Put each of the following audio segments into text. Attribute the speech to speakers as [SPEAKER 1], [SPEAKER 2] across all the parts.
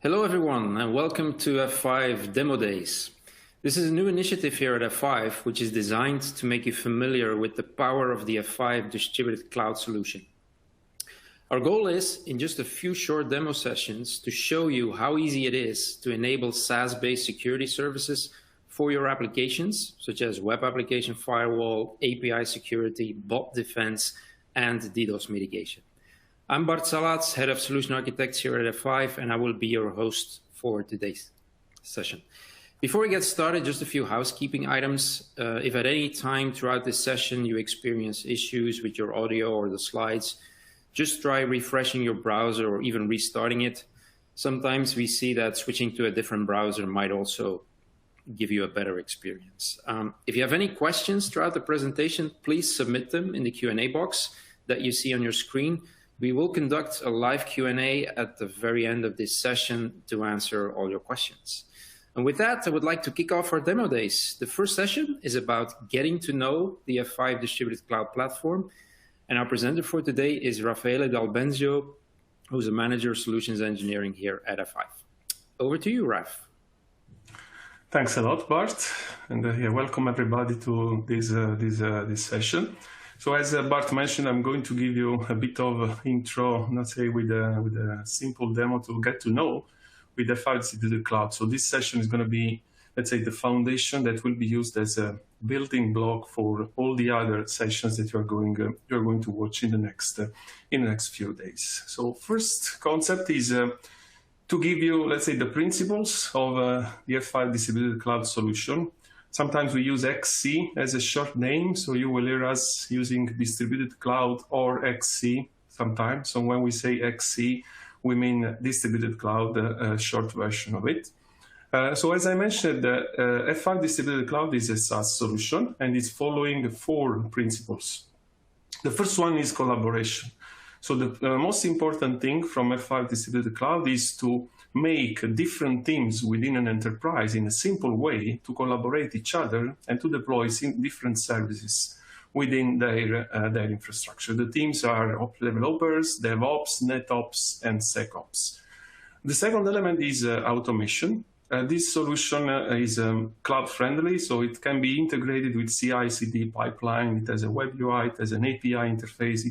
[SPEAKER 1] Hello everyone and welcome to F5 Demo Days. This is a new initiative here at F5 which is designed to make you familiar with the power of the F5 distributed cloud solution. Our goal is, in just a few short demo sessions, to show you how easy it is to enable SaaS-based security services for your applications, such as web application firewall, API security, bot defense, and DDoS mitigation. I'm Bart Salatz, Head of Solution Architects here at F5, and I will be your host for today's session. Before we get started, just a few housekeeping items. If at any time throughout this session you experience issues with your audio or the slides, just try refreshing your browser or even restarting it. Sometimes we see that switching to a different browser might also give you a better experience. If you have any questions throughout the presentation, please submit them in the Q&A box that you see on your screen. We will conduct a live Q&A at the very end of this session to answer all your questions. And with that, I would like to kick off our demo days. The first session is about getting to know the F5 Distributed Cloud Platform. And our presenter for today is Raffaele D'Albenzio, who's a Manager Solutions Engineering here at F5. Over to you, Raf.
[SPEAKER 2] Thanks a lot, Bart. And welcome everybody to this session. So as Bart mentioned, I'm going to give you a bit of intro, let's say with a simple demo to get to know with the F5 Distributed Cloud. So this session is going to be, let's say, the foundation that will be used as a building block for all the other sessions that you're going to watch in the next few days. So first concept is to give you, let's say, the principles of the F5 Distributed Cloud solution. Sometimes we use XC as a short name, so you will hear us using Distributed Cloud or XC sometimes. So when we say XC, we mean Distributed Cloud, a short version of it. So as I mentioned, F5 Distributed Cloud is a SaaS solution, and it's following 4 principles. The first one is collaboration. So the most important thing from F5 Distributed Cloud is to make different teams within an enterprise in a simple way to collaborate each other and to deploy different services within their infrastructure. The teams are developers, DevOps, NetOps, and SecOps. The second element is automation. This solution is cloud-friendly, so it can be integrated with CI/CD pipeline. It has a web UI, it has an API interface.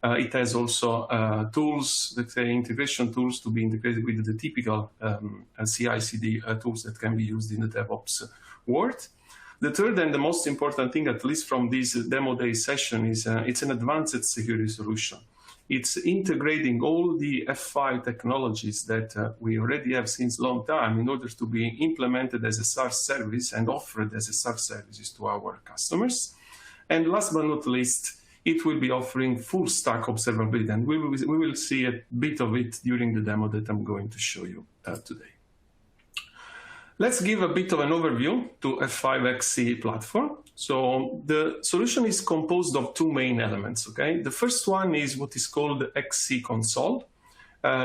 [SPEAKER 2] It has also tools, let's say integration tools to be integrated with the typical CI/CD tools that can be used in the DevOps world. The third and the most important thing, at least from this demo day session, is it's an advanced security solution. It's integrating all the F5 technologies that we already have since a long time in order to be implemented as a SaaS service and offered as a SaaS services to our customers. And last but not least, it will be offering full stack observability. And we will see a bit of it during the demo that I'm going to show you today. Let's give a bit of an overview to F5 XC platform. So the solution is composed of 2 main elements, okay? The first one is what is called the XC console,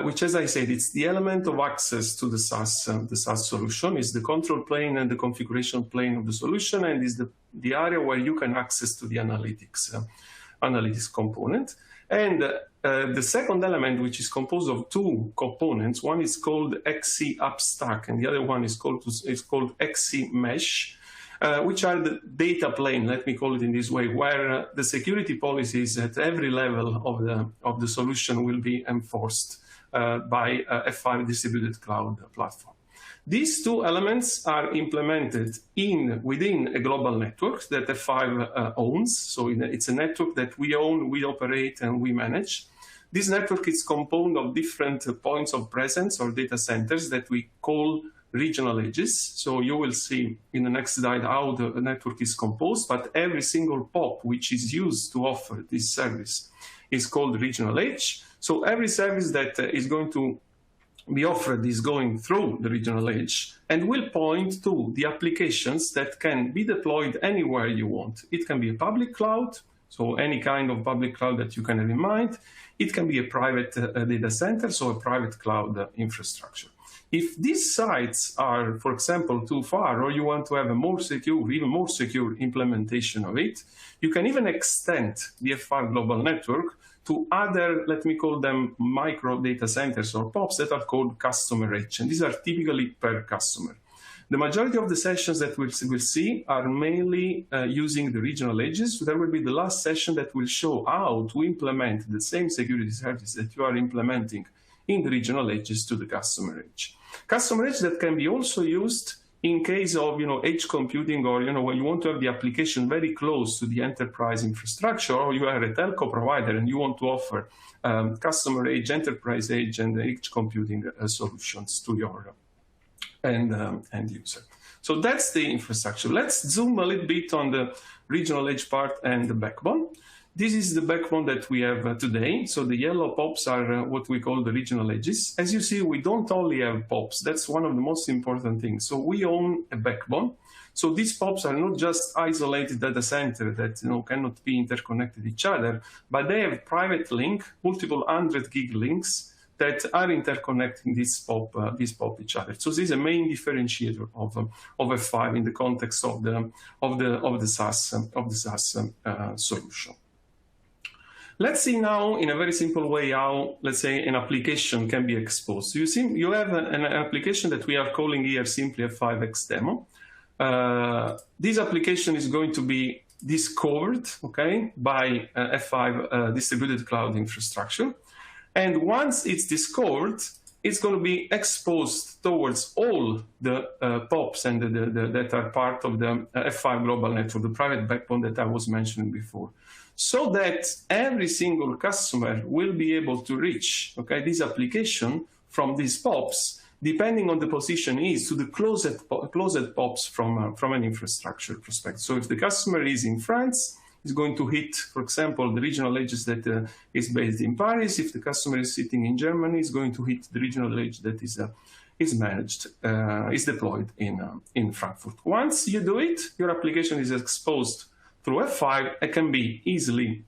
[SPEAKER 2] which, as I said, it's the element of access to the SaaS solution. It's the control plane and the configuration plane of the solution, and is the area where you can access to the analytics component. And the second element, which is composed of 2 components, one is called XC App Stack, and the other one is called XC Mesh, which are the data plane, let me call it in this way, where the security policies at every level of the solution will be enforced by F5 Distributed Cloud platform. These 2 elements are implemented within a global network that F5 owns. So it's a network that we own, we operate, and we manage. This network is composed of different points of presence or data centers that we call regional edges. So you will see in the next slide how the network is composed, but every single POP which is used to offer this service is called regional edge. So every service that is going to be offered is going through the regional edge and will point to the applications that can be deployed anywhere you want. It can be a public cloud, so any kind of public cloud that you can have in mind. It can be a private data center, so a private cloud infrastructure. If these sites are, for example, too far, or you want to have a more secure, even more secure implementation of it, you can even extend the F5 global network to other, let me call them micro data centers or POPs that are called customer edge. And these are typically per customer. The majority of the sessions that we'll see are mainly using the regional edges. So there will be the last session that will show how to implement the same security service that you are implementing in the regional edges to the customer edge. Customer edge that can be also used in case of edge computing, or when you want to have the application very close to the enterprise infrastructure, or you are a telco provider and you want to offer customer edge, enterprise edge, and edge computing solutions to your end user. So that's the infrastructure. Let's zoom a little bit on the regional edge part and the backbone. This is the backbone that we have today. So the yellow POPs are what we call the regional edges. As you see, we don't only have POPs. That's one of the most important things. So we own a backbone. So these POPs are not just isolated data center that cannot be interconnected with each other, but they have private link, multiple 100 gig links that are interconnecting this POP each other. So this is a main differentiator of F5 in the context of the SaaS solution. Let's see now in a very simple way how, let's say, an application can be exposed. You see, you have an application that we are calling here simply F5X demo. This application is going to be discovered, okay, by F5 distributed cloud infrastructure. And once it's discovered, it's going to be exposed towards all the POPs and that are part of the F5 global network, the private backbone that I was mentioning before, so that every single customer will be able to reach this application from these POPs, depending on the position is to the closest POPs from an infrastructure perspective. So if the customer is in France, is going to hit, for example, the regional edges that is based in Paris. If the customer is sitting in Germany, is going to hit the regional edge that is deployed in Frankfurt. Once you do it, your application is exposed through F5. It can be easily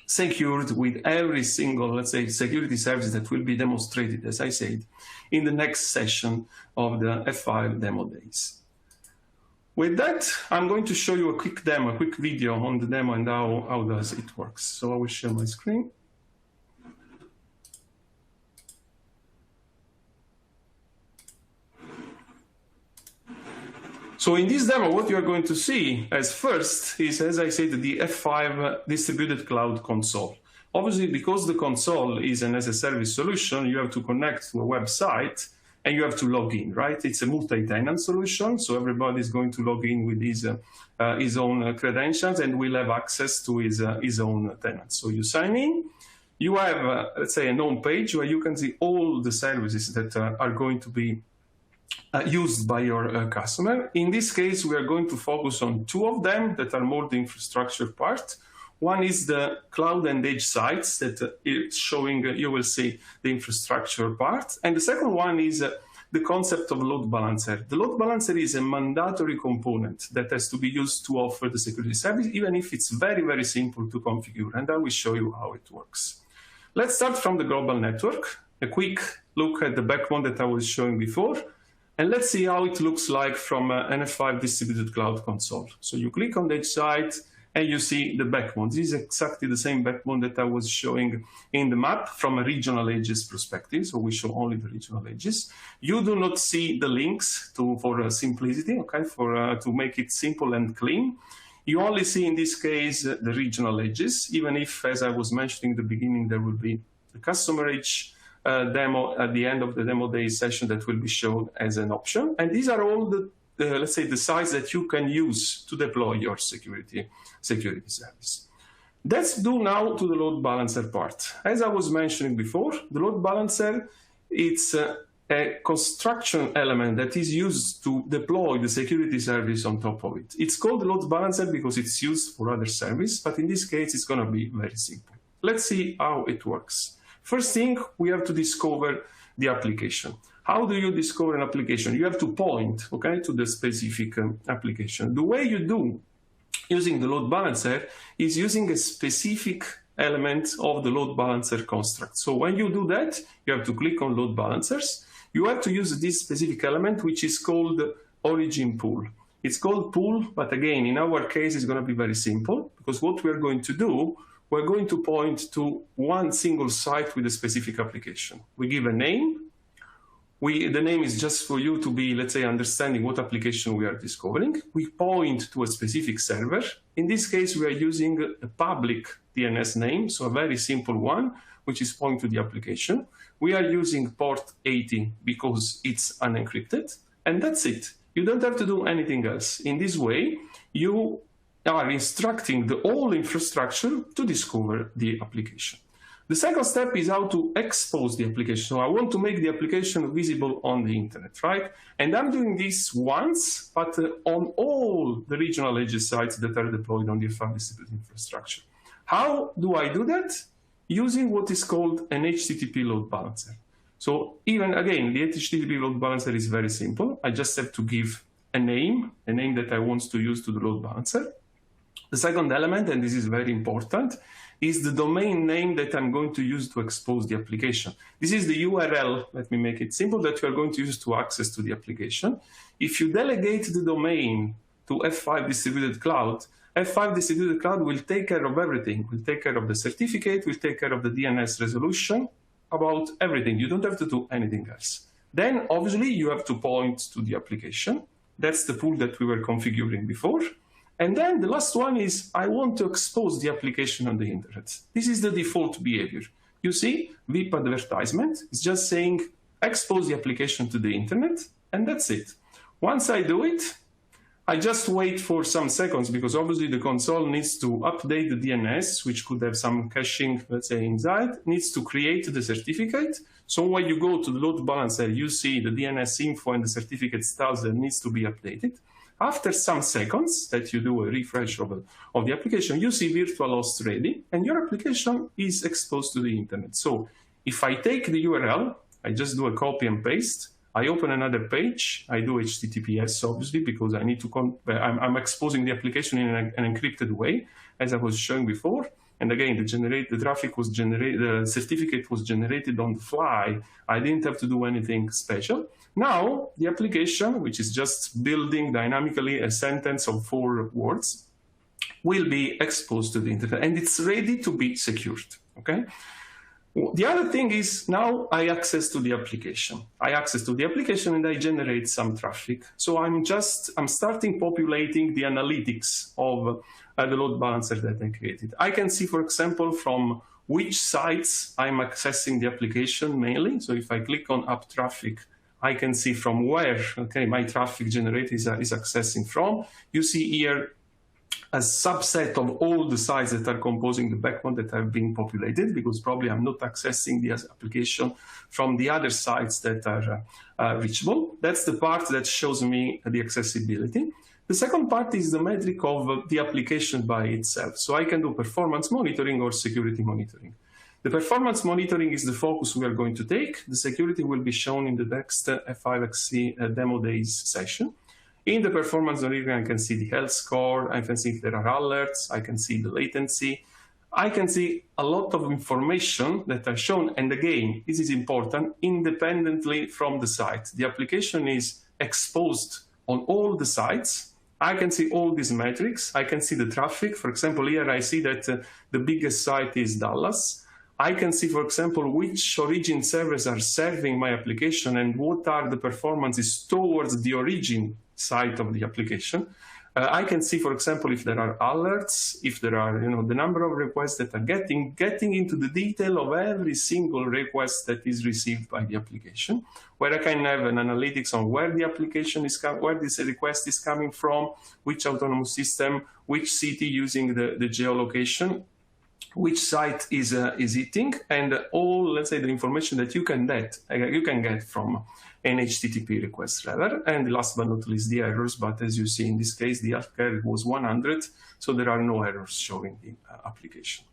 [SPEAKER 2] secured with every single, let's say, security service that will be demonstrated, as I said, in the next session of the F5 demo days. With that, I'm going to show you a quick demo, a quick video on the demo and how does it work. So I will share my screen. So in this demo, what you are going to see as first is, as I said, the F5 distributed cloud console. Obviously, because the console is an as-a-service solution, you have to connect to a website and you have to log in, right? It's a multi-tenant solution, so everybody is going to log in with his own credentials and will have access to his own tenant. So you sign in, you have, let's say, a home page where you can see all the services that are going to be used by your customer. In this case, we are going to focus on two of them that are more the infrastructure part. One is the cloud and edge sites that it's showing, you will see the infrastructure part. And the second one is the concept of load balancer. The load balancer is a mandatory component that has to be used to offer the security service, even if it's very, very simple to configure. And I will show you how it works. Let's start from the global network. A quick look at the backbone that I was showing before. And let's see how it looks like from an F5 distributed cloud console. So you click on the edge site, and you see the backbone. This is exactly the same backbone that I was showing in the map from a regional edges perspective. So we show only the regional edges. You do not see the links for simplicity, okay, to make it simple and clean. You only see in this case the regional edges, even if, as I was mentioning in the beginning, there will be the customer edge demo at the end of the demo day session that will be shown as an option. And these are all the let's say, the sites that you can use to deploy your security service. Let's do now to the load balancer part. As I was mentioning before, the load balancer, it's a construction element that is used to deploy the security service on top of it. It's called the load balancer because it's used for other service, but in this case, it's going to be very simple. Let's see how it works. First thing, we have to discover the application. How do you discover an application? You have to point, okay, to the specific application. The way you do using the load balancer is using a specific element of the load balancer construct. So when you do that, you have to click on load balancers. You have to use this specific element, which is called origin pool. It's called pool, but again, in our case, it's going to be very simple because what we're going to do, we're going to point to one single site with a specific application. We give a name. The name is just for you to be, let's say, understanding what application we are discovering. We point to a specific server. In this case, we are using a public DNS name, so a very simple one, which is pointing to the application. We are using port 80 because it's unencrypted, and that's it. You don't have to do anything else. In this way, you are instructing the whole infrastructure to discover the application. The second step is how to expose the application. So I want to make the application visible on the internet, right? And I'm doing this once, but on all the regional edge sites that are deployed on the F5 distributed infrastructure. How do I do that? Using what is called an HTTP load balancer. So even again, the HTTP load balancer is very simple. I just have to give a name that I want to use to the load balancer. The second element, and this is very important, is the domain name that I'm going to use to expose the application. This is the URL, let me make it simple, that you are going to use to access to the application. If you delegate the domain to F5 Distributed Cloud, F5 Distributed Cloud will take care of everything. Will take care of the certificate, will take care of the DNS resolution, about everything. You don't have to do anything else. Then, obviously, you have to point to the application. That's the pool that we were configuring before. And then the last one is, I want to expose the application on the internet. This is the default behavior. You see, VIP advertisement is just saying, expose the application to the internet, and that's it. Once I do it, I just wait for some seconds because obviously the console needs to update the DNS, which could have some caching, let's say, inside, needs to create the certificate. So when you go to the load balancer, you see the DNS info and the certificate status that needs to be updated. After some seconds that you do a refresh of the application, you see VirtualHost ready, and your application is exposed to the internet. So if I take the URL, I just do a copy and paste, I open another page, I do HTTPS, obviously, because I need to, I'm exposing the application in an encrypted way, as I was showing before. And again, the traffic was generated, the certificate was generated on the fly. I didn't have to do anything special. Now, the application, which is just building dynamically a sentence of 4 words, will be exposed to the internet, and it's ready to be secured, okay? The other thing is now I access to the application. I access to the application and I generate some traffic. So I'm starting populating the analytics of the load balancer that I created. I can see, for example, from which sites I'm accessing the application mainly. So if I click on app traffic, I can see from where, okay, my traffic generated is accessing from. You see here a subset of all the sites that are composing the backbone that have been populated, because probably I'm not accessing the application from the other sites that are reachable. That's the part that shows me the accessibility. The second part is the metric of the application by itself. So I can do performance monitoring or security monitoring. The performance monitoring is the focus we are going to take. The security will be shown in the next F5XC demo days session. In the performance monitoring, I can see the health score, I can see if there are alerts, I can see the latency. I can see a lot of information that are shown, and again, this is important, independently from the site. The application is exposed on all the sites. I can see all these metrics. I can see the traffic. For example, here I see that the biggest site is Dallas. I can see, for example, which origin servers are serving my application and what are the performances towards the origin site of the application. I can see, for example, if there are alerts, if there are, the number of requests that are getting into the detail of every single request that is received by the application, where I can have an analytics on where the application is coming, where this request is coming from, which autonomous system, which city using the geolocation, which site is hitting, and all, let's say, the information that you can get from an HTTP request rather. And last but not least, the errors. But as you see in this case, the error was 100, so there are no errors showing in the application.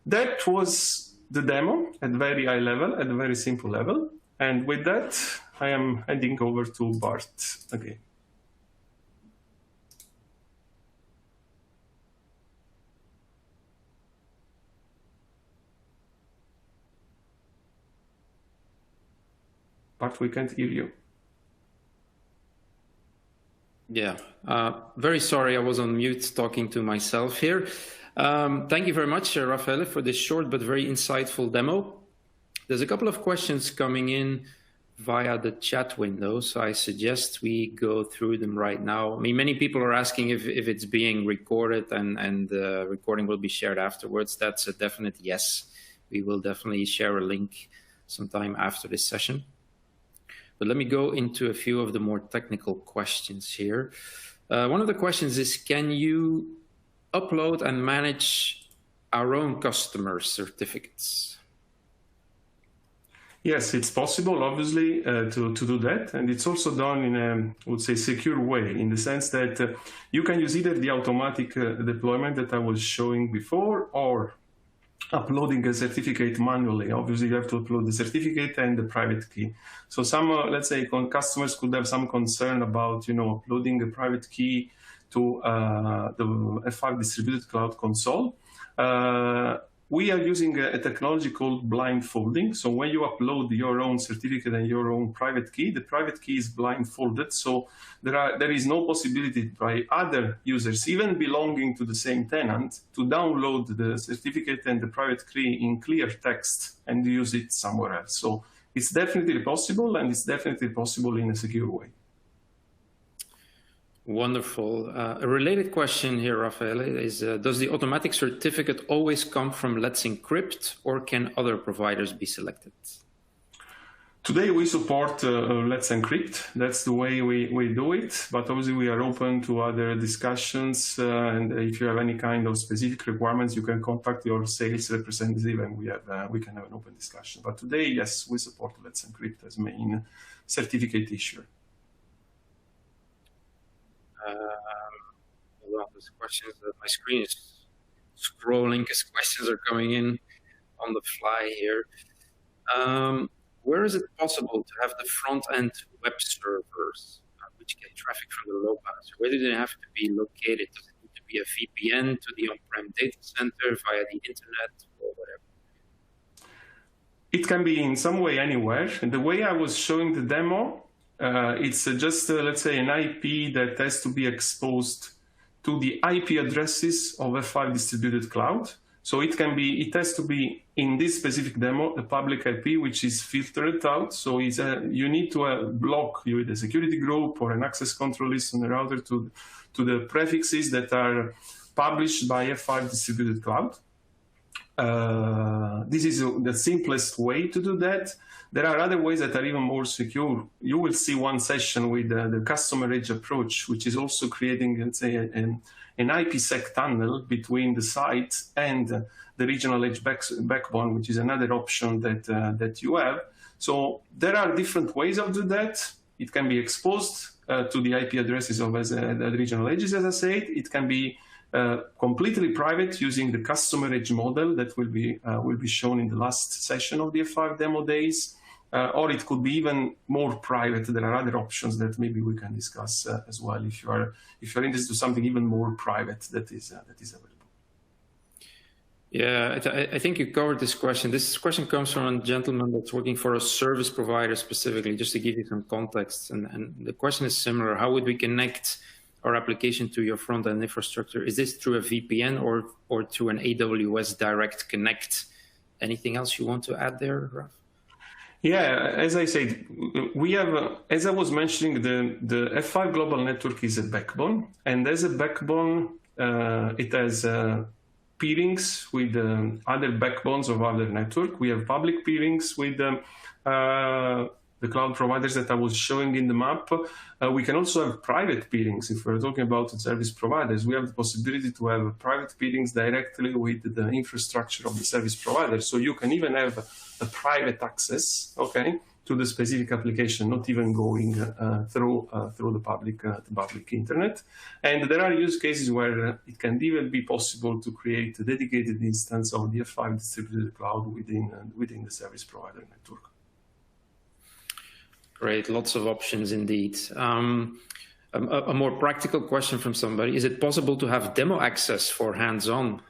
[SPEAKER 2] That was the demo at very high level, at a very simple level. And with that, I am handing over to Bart again. Bart, we can't hear you.
[SPEAKER 1] Yeah, very sorry, I was on mute talking to myself here. Thank you very much, Raffaele, for this short but very insightful demo. There's a couple of questions coming in via the chat window, so I suggest we go through them right now. I mean, many people are asking if it's being recorded and the recording will be shared afterwards. That's a definite yes. We will definitely share a link sometime after this session. But let me go into a few of the more technical questions here. One of the questions is, can you upload and manage our own customer certificates?
[SPEAKER 2] Yes, it's possible, obviously, to do that. And it's also done in a, I would say, secure way, in the sense that you can use either the automatic deployment that I was showing before, or uploading a certificate manually. Obviously, you have to upload the certificate and the private key. So some, let's say, customers could have some concern about, uploading a private key to the F5 distributed cloud console. We are using a technology called blindfolding. So when you upload your own certificate and your own private key, the private key is blindfolded. So there is no possibility by other users, even belonging to the same tenant, to download the certificate and the private key in clear text and use it somewhere else. So it's definitely possible, and it's definitely possible in a secure way.
[SPEAKER 1] Wonderful. A related question here, Raffaele, is does the automatic certificate always come from Let's Encrypt, or can other providers be selected?
[SPEAKER 2] Today we support Let's Encrypt. That's the way we do it, but obviously we are open to other discussions, and if you have any kind of specific requirements, you can contact your sales representative and we can have an open discussion. But today, yes, we support Let's Encrypt as main certificate issuer.
[SPEAKER 1] Well, there's questions that my screen is scrolling because questions are coming in on the fly here. Where is it possible to have the front-end web servers which get traffic from the load balancer? Where do they have to be located? Does it need to be a VPN to the on-prem data center via the internet or whatever?
[SPEAKER 2] It can be in some way anywhere. And the way I was showing the demo, it's just, let's say, an IP that has to be exposed to the IP addresses of F5 distributed cloud. So it has to be, in this specific demo, a public IP which is filtered out. So you need to block with a security group or an access control list on the router to the prefixes that are published by F5 distributed cloud. This is the simplest way to do that. There are other ways that are even more secure. You will see one session with the customer edge approach, which is also creating, let's say, an IPsec tunnel between the site and the regional edge backbone, which is another option that you have. So there are different ways of doing that. It can be exposed to the IP addresses of the regional edges, as I said. It can be completely private using the customer edge model that will be shown in the last session of the F5 demo days, or it could be even more private. There are other options that maybe we can discuss as well if you're interested in something even more private that is available.
[SPEAKER 1] Yeah, I think you covered this question. This question comes from a gentleman that's working for a service provider specifically, just to give you some context. And the question is similar. How would we connect our application to your front-end infrastructure? Is this through a VPN or through an AWS Direct Connect? Anything else you want to add there, Raf?
[SPEAKER 2] Yeah, as I said, we have, as I was mentioning, the F5 global network is a backbone, and as a backbone, it has peerings with other backbones of other network. We have public peerings with the cloud providers that I was showing in the map. We can also have private peerings. If we're talking about service providers, we have the possibility to have private peerings directly with the infrastructure of the service provider. So you can even have a private access, okay, to the specific application, not even going through the public internet. And there are use cases where it can even be possible to create a dedicated instance of the F5 distributed cloud within the service provider network.
[SPEAKER 1] Great, lots of options indeed. A more practical question from somebody: is it possible to have demo access for hands-on?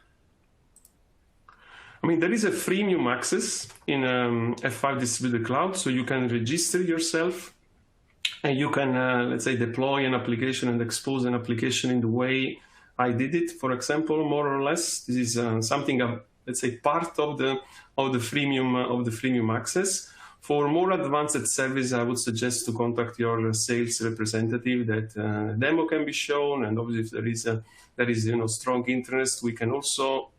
[SPEAKER 2] I mean, there is a freemium access in F5 distributed cloud, so you can register yourself and you can, let's say, deploy an application and expose an application in the way I did it, for example, more or less. This is something, let's say, part of the freemium access. For more advanced service, I would suggest to contact your sales representative. That demo can be shown, and obviously if there is strong interest, we can also,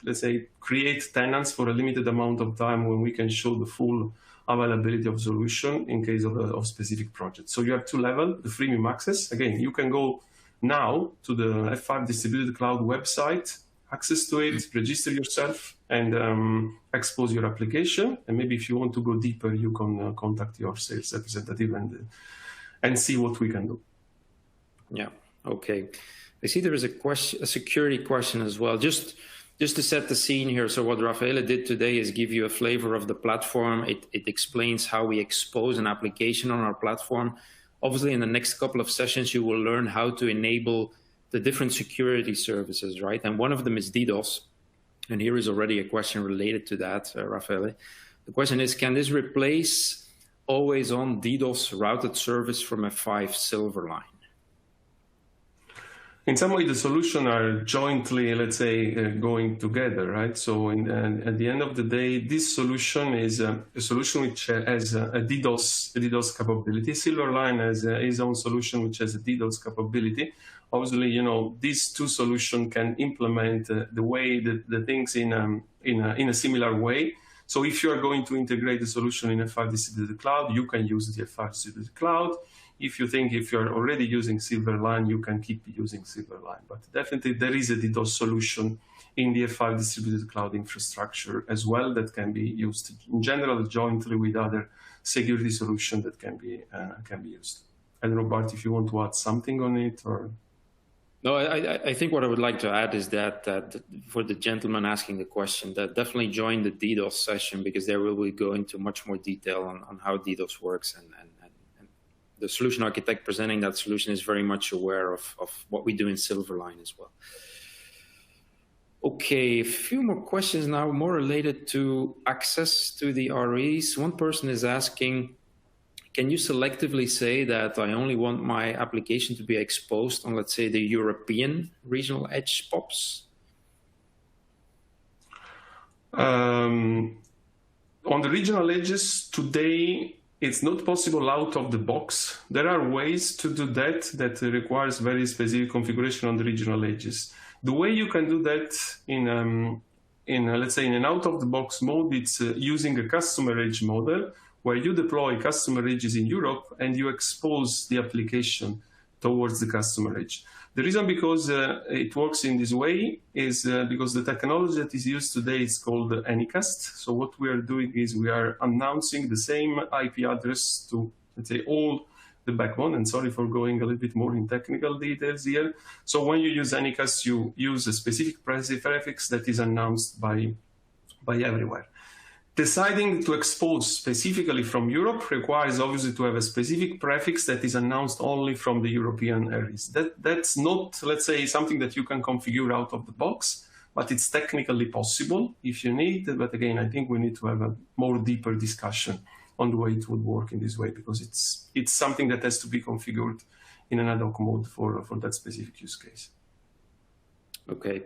[SPEAKER 2] let's say, create tenants for a limited amount of time when we can show the full availability of solution in case of specific projects. So you have two levels: the freemium access. Again, you can go now to the F5 Distributed Cloud website, access to it, register yourself, and expose your application. And maybe if you want to go deeper, you can contact your sales representative and see what we can do.
[SPEAKER 1] Yeah. Okay. I see there is a security question as well. Just to set the scene here. So what Raffaele did today is give you a flavor of the platform. It explains how we expose an application on our platform. Obviously, in the next couple of sessions, you will learn how to enable the different security services, right? And one of them is DDoS. And here is already a question related to that, Raffaele. The question is, can this replace always-on DDoS routed service from F5 Silverline?
[SPEAKER 2] In some way, the solutions are jointly, let's say, going together, right? So at the end of the day, this solution is a solution which has a DDoS capability. Silverline has its own solution which has a DDoS capability. Obviously, these two solutions can implement the way the things in a similar way. So if you are going to integrate the solution in F5 Distributed Cloud, you can use the F5 Distributed Cloud. If you're already using Silverline, you can keep using Silverline. But definitely there is a DDoS solution in the F5 Distributed Cloud infrastructure as well that can be used in general jointly with other security solutions that can be used. I don't know, Bart, if you want to add something on it or.
[SPEAKER 1] No, I think what I would like to add is that for the gentleman asking the question, that definitely join the DDoS session, because there we will go into much more detail on how DDoS works, and the solution architect presenting that solution is very much aware of what we do in Silverline as well. Okay, a few more questions now, more related to access to the REs. One person is asking, can you selectively say that I only want my application to be exposed on, let's say, the European regional edge POPs?
[SPEAKER 2] On the regional edges today, it's not possible out of the box. There are ways to do that requires very specific configuration on the regional edges. The way you can do that in let's say in an out of the box mode, it's using a customer edge model where you deploy customer edges in Europe and you expose the application towards the customer edge. The reason because it works in this way is because the technology that is used today is called Anycast. So what we are doing is we are announcing the same IP address to, let's say, all the backbone. And sorry for going a little bit more in technical details here. So when you use Anycast, you use a specific prefix that is announced by everywhere. Deciding to expose specifically from Europe requires obviously to have a specific prefix that is announced only from the European areas. That's not, let's say, something that you can configure out of the box, but it's technically possible if you need. But again, I think we need to have a more deeper discussion on the way it would work in this way, because it's something that has to be configured in an ad hoc mode for that specific use case.
[SPEAKER 1] Okay.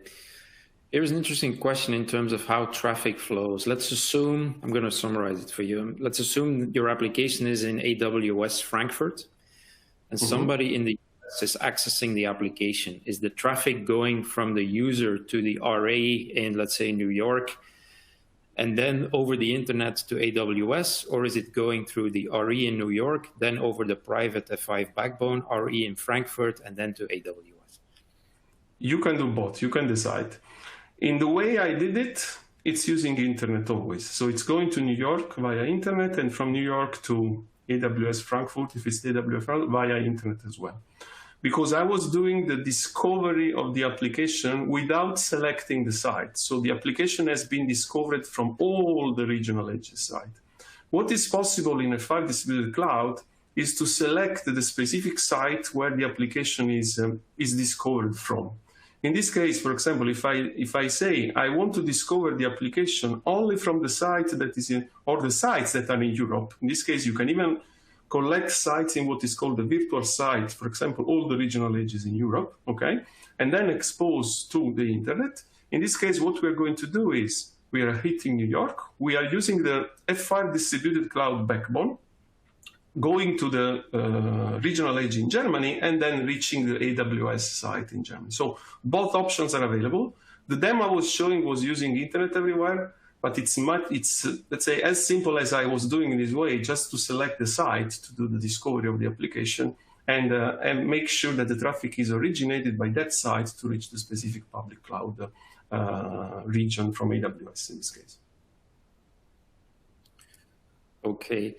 [SPEAKER 1] Here's an interesting question in terms of how traffic flows. Let's assume, I'm going to summarize it for you. Let's assume your application is in AWS Frankfurt, and somebody in the US is accessing the application. Is the traffic going from the user to the RA in, let's say, New York, and then over the internet to AWS, or is it going through the RE in New York, then over the private F5 backbone, RE in Frankfurt, and then to AWS?
[SPEAKER 2] You can do both. You can decide. In the way I did it, it's using internet always. So it's going to New York via internet, and from New York to AWS Frankfurt, if it's AWS Frankfurt, via internet as well. Because I was doing the discovery of the application without selecting the site. So the application has been discovered from all the regional edges side. What is possible in a F5 Distributed Cloud is to select the specific site where the application is discovered from. In this case, for example, if I say I want to discover the application only from the site that is in, or the sites that are in Europe, in this case, you can even collect sites in what is called the virtual site, for example, all the regional edges in Europe, okay, and then expose to the internet. In this case, what we're going to do is we are hitting New York. We are using the F5 distributed cloud backbone, going to the regional edge in Germany, and then reaching the AWS site in Germany. So both options are available. The demo I was showing was using Internet Everywhere, but it's let's say as simple as I was doing in this way, just to select the site to do the discovery of the application and make sure that the traffic is originated by that site to reach the specific public cloud region from AWS in this case.
[SPEAKER 1] Okay.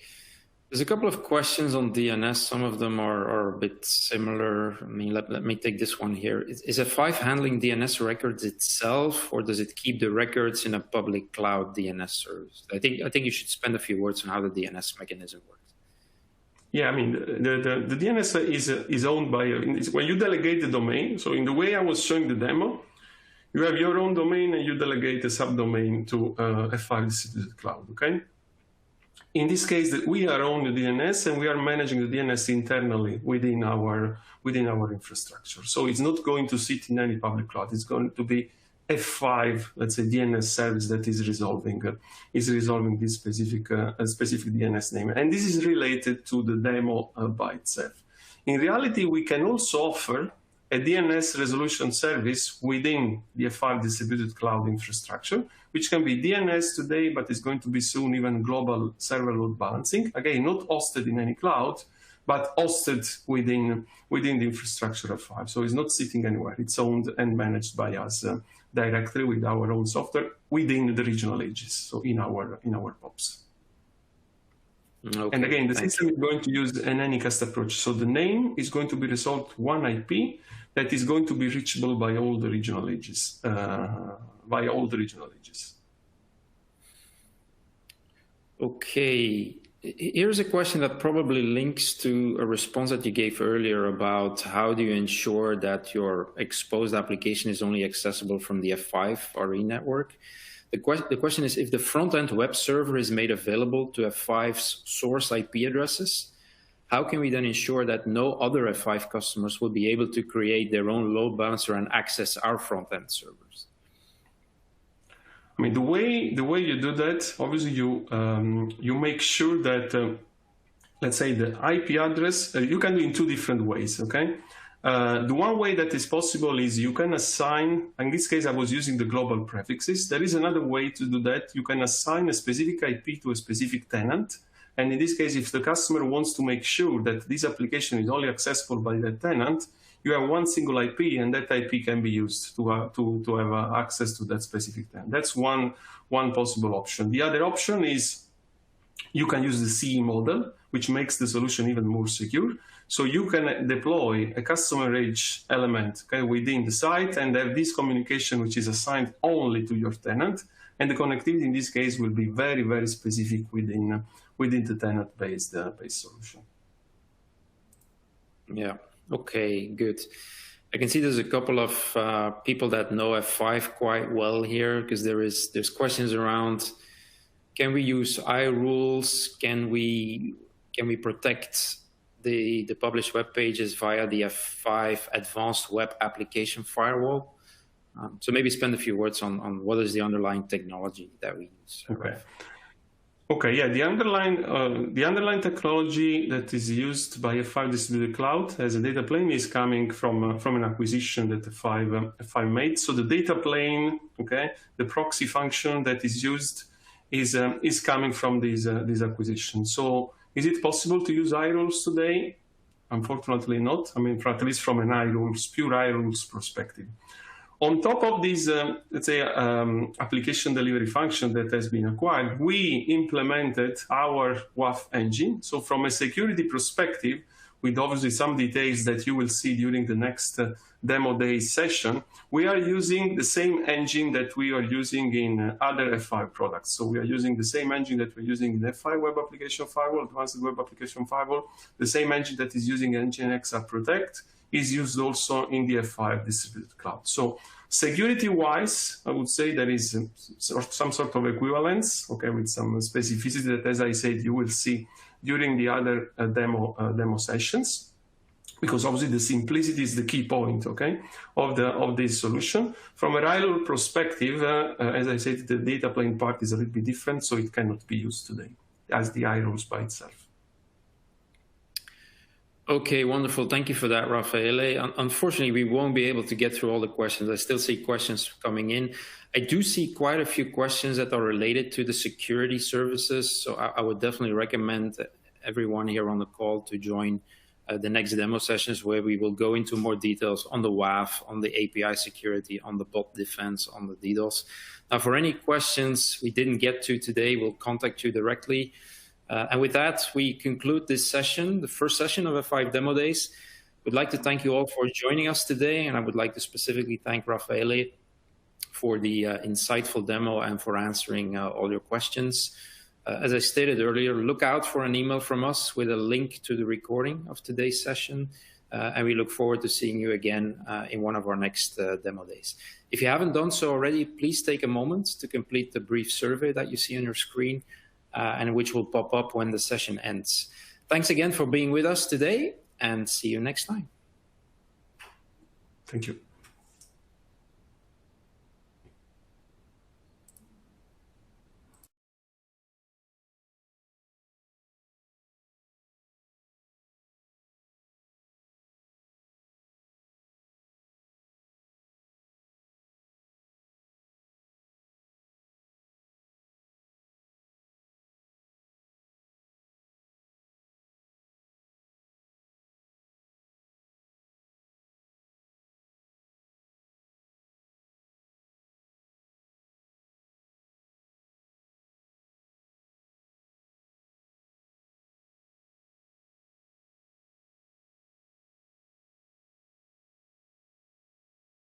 [SPEAKER 1] There's a couple of questions on DNS. Some of them are a bit similar. I mean, let me take this one here. Is F5 handling DNS records itself, or does it keep the records in a public cloud DNS service? I think you should spend a few words on how the DNS mechanism works.
[SPEAKER 2] Yeah, I mean, the DNS is owned by, when you delegate the domain, so in the way I was showing the demo, you have your own domain and you delegate a subdomain to F5 distributed cloud, okay? In this case, we are owning the DNS and we are managing the DNS internally within our infrastructure. So it's not going to sit in any public cloud. It's going to be F5, let's say, DNS service that is resolving this specific DNS name. And this is related to the demo by itself. In reality, we can also offer a DNS resolution service within the F5 distributed cloud infrastructure, which can be DNS today, but is going to be soon even global server load balancing. Again, not hosted in any cloud, but hosted within the infrastructure of F5. So it's not sitting anywhere. It's owned and managed by us directly with our own software within the regional edges, so in our POPs. Okay, and again, the system is going to use an Anycast approach. So the name is going to be resolved to one IP that is going to be reachable by all the regional edges.
[SPEAKER 1] Okay, here's a question that probably links to a response that you gave earlier about how do you ensure that your exposed application is only accessible from the F5 RE network. The question is, if the front-end web server is made available to F5's source IP addresses, how can we then ensure that no other F5 customers will be able to create their own load balancer and access our front-end servers?
[SPEAKER 2] I mean, the way you do that, obviously you make sure that, let's say, the IP address, you can do in two different ways, okay? The one way that is possible is you can assign, in this case I was using the global prefixes. There is another way to do that. You can assign a specific IP to a specific tenant. And in this case, if the customer wants to make sure that this application is only accessible by that tenant, you have one single IP, and that IP can be used to have access to that specific tenant. That's one possible option. The other option is you can use the CE model, which makes the solution even more secure. So you can deploy a customer edge element within the site and have this communication which is assigned only to your tenant. And the connectivity in this case will be very, very specific within the tenant-based solution.
[SPEAKER 1] Yeah, okay, good. I can see there's a couple of people that know F5 quite well here, because there's questions around, can we use iRules? Can we protect the published web pages via the F5 Advanced Web Application Firewall? So maybe spend a few words on what is the underlying technology that we use.
[SPEAKER 2] Okay. Okay, yeah, the underlying technology that is used by F5 Distributed Cloud as a data plane is coming from an acquisition that F5 made. So the data plane, okay, the proxy function that is used is coming from this acquisition. So is it possible to use iRules today? Unfortunately not. I mean, at least from an pure iRules perspective. On top of this, let's say, application delivery function that has been acquired, we implemented our WAF engine. So from a security perspective, with obviously some details that you will see during the next demo day session, we are using the same engine that we are using in other F5 products. So we are using the same engine that we're using in F5 Web Application Firewall, Advanced Web Application Firewall. The same engine that is using NGINX Protect is used also in the F5 Distributed Cloud. So Security-wise, I would say there is some sort of equivalence, okay, with some specificity that, as I said, you will see during the other demo sessions, because obviously the simplicity is the key point, okay, of this solution. From a high-level perspective, as I said, the data plane part is a little bit different, so it cannot be used today as the iRules by itself.
[SPEAKER 1] Okay, wonderful. Thank you for that, Raffaele. Unfortunately, we won't be able to get through all the questions. I still see questions coming in. I do see quite a few questions that are related to the security services. So I would definitely recommend everyone here on the call to join the next demo sessions, where we will go into more details on the WAF, on the API security, on the bot defense, on the DDoS. Now, for any questions we didn't get to today, we'll contact you directly. And with that, we conclude this session, the first session of F5 Demo Days. We'd like to thank you all for joining us today, and I would like to specifically thank Raffaele for the insightful demo and for answering all your questions. As I stated earlier, look out for an email from us with a link to the recording of today's session, and we look forward to seeing you again in one of our next demo days. If you haven't done so already, please take a moment to complete the brief survey that you see on your screen, and which will pop up when the session ends. Thanks again for being with us today, and see you next time.
[SPEAKER 2] Thank you.